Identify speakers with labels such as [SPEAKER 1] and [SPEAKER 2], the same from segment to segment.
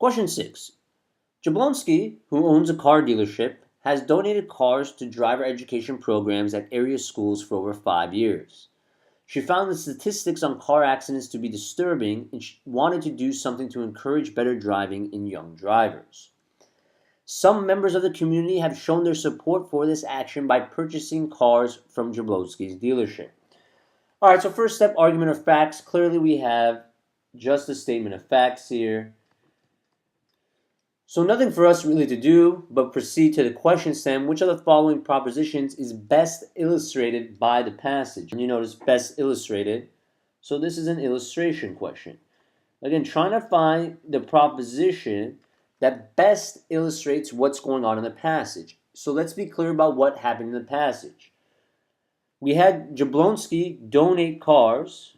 [SPEAKER 1] Question 6. Jablonski, who owns a car dealership, has donated cars to driver education programs at area schools for over 5 years. She found the statistics on car accidents to be disturbing and she wanted to do something to encourage better driving in young drivers. Some members of the community have shown their support for this action by purchasing cars from Jablonski's dealership. All right, so first step, argument of facts. Clearly we have just a statement of facts here. So nothing for us really to do but proceed to the question stem. Which of the following propositions is best illustrated by the passage? And you notice best illustrated. So this is an illustration question. Again, trying to find the proposition that best illustrates what's going on in the passage. So let's be clear about what happened in the passage. We had Jablonski donate cars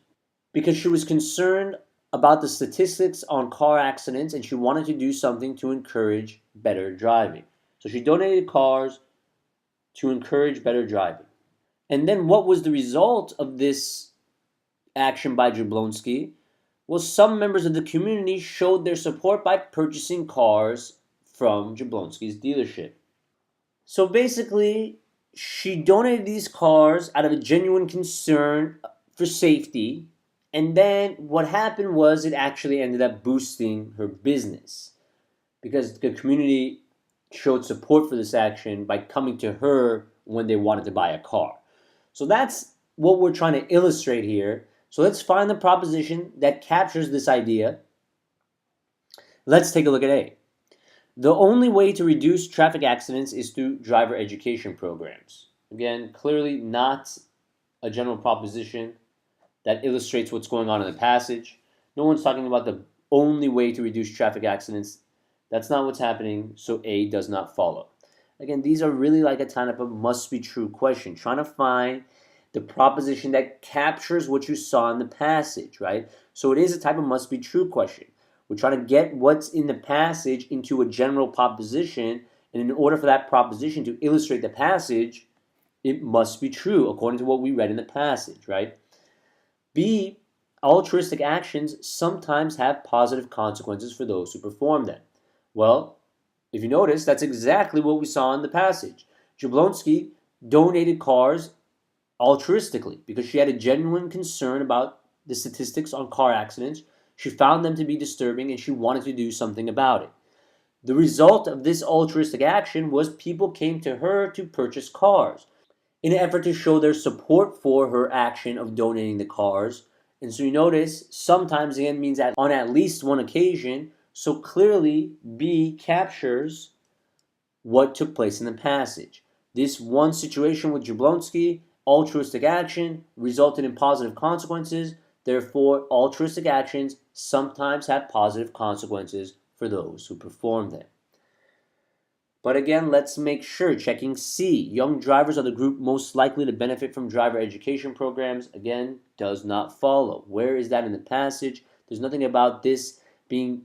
[SPEAKER 1] because she was concerned about the statistics on car accidents and she wanted to do something to encourage better driving. So she donated cars to encourage better driving. And then what was the result of this action by Jablonski? Well, some members of the community showed their support by purchasing cars from Jablonski's dealership. So basically, she donated these cars out of a genuine concern for safety. And then what happened was it actually ended up boosting her business because the community showed support for this action by coming to her when they wanted to buy a car. So that's what we're trying to illustrate here. So let's find the proposition that captures this idea. Let's take a look at A. The only way to reduce traffic accidents is through driver education programs. Again, clearly not a general proposition that illustrates what's going on in the passage. No one's talking about the only way to reduce traffic accidents. That's not what's happening, so A does not follow. Again, these are really like a kind of a must-be-true question, trying to find the proposition that captures what you saw in the passage, right? So it is a type of must-be-true question. We're trying to get what's in the passage into a general proposition, and in order for that proposition to illustrate the passage, it must be true according to what we read in the passage, right? B, altruistic actions sometimes have positive consequences for those who perform them. Well, if you notice, that's exactly what we saw in the passage. Jablonski donated cars altruistically because she had a genuine concern about the statistics on car accidents. She found them to be disturbing and she wanted to do something about it. The result of this altruistic action was people came to her to purchase cars in an effort to show their support for her action of donating the cars. And so you notice, sometimes again means that on at least one occasion. So clearly, B captures what took place in the passage. This one situation with Jablonski, altruistic action, resulted in positive consequences. Therefore, altruistic actions sometimes have positive consequences for those who perform them. But again, let's make sure, checking C, young drivers are the group most likely to benefit from driver education programs. Again, does not follow. Where is that in the passage? There's nothing about this being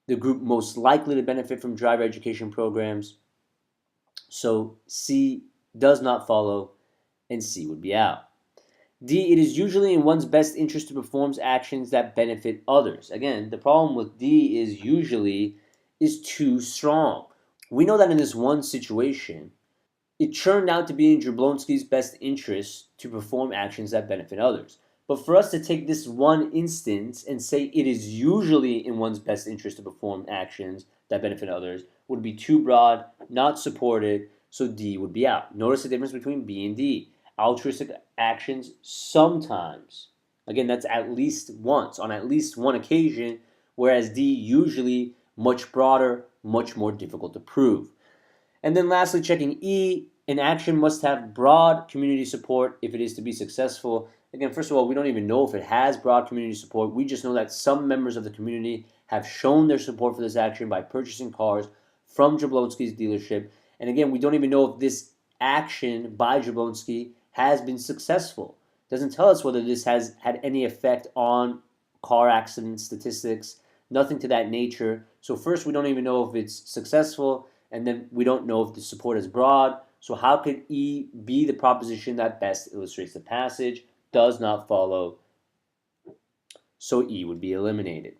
[SPEAKER 1] the group most likely to benefit from driver education programs. So C does not follow, and C would be out. D, it is usually in one's best interest to perform actions that benefit others. Again, the problem with D is usually is too strong. We know that in this one situation, it turned out to be in Jablonski's best interest to perform actions that benefit others. But for us to take this one instance and say it is usually in one's best interest to perform actions that benefit others would be too broad, not supported, so D would be out. Notice the difference between B and D. Altruistic actions sometimes. Again, that's at least once, on at least one occasion, whereas D usually much broader, much more difficult to prove. And then lastly, checking E, an action must have broad community support if it is to be successful. Again, first of all, we don't even know if it has broad community support. We just know that some members of the community have shown their support for this action by purchasing cars from Jablonski's dealership. And again, we don't even know if this action by Jablonski has been successful. It doesn't tell us whether this has had any effect on car accident statistics, nothing to that nature. So first, we don't even know if it's successful, and then we don't know if the support is broad. So how could E be the proposition that best illustrates the passage? Does not follow. So E would be eliminated.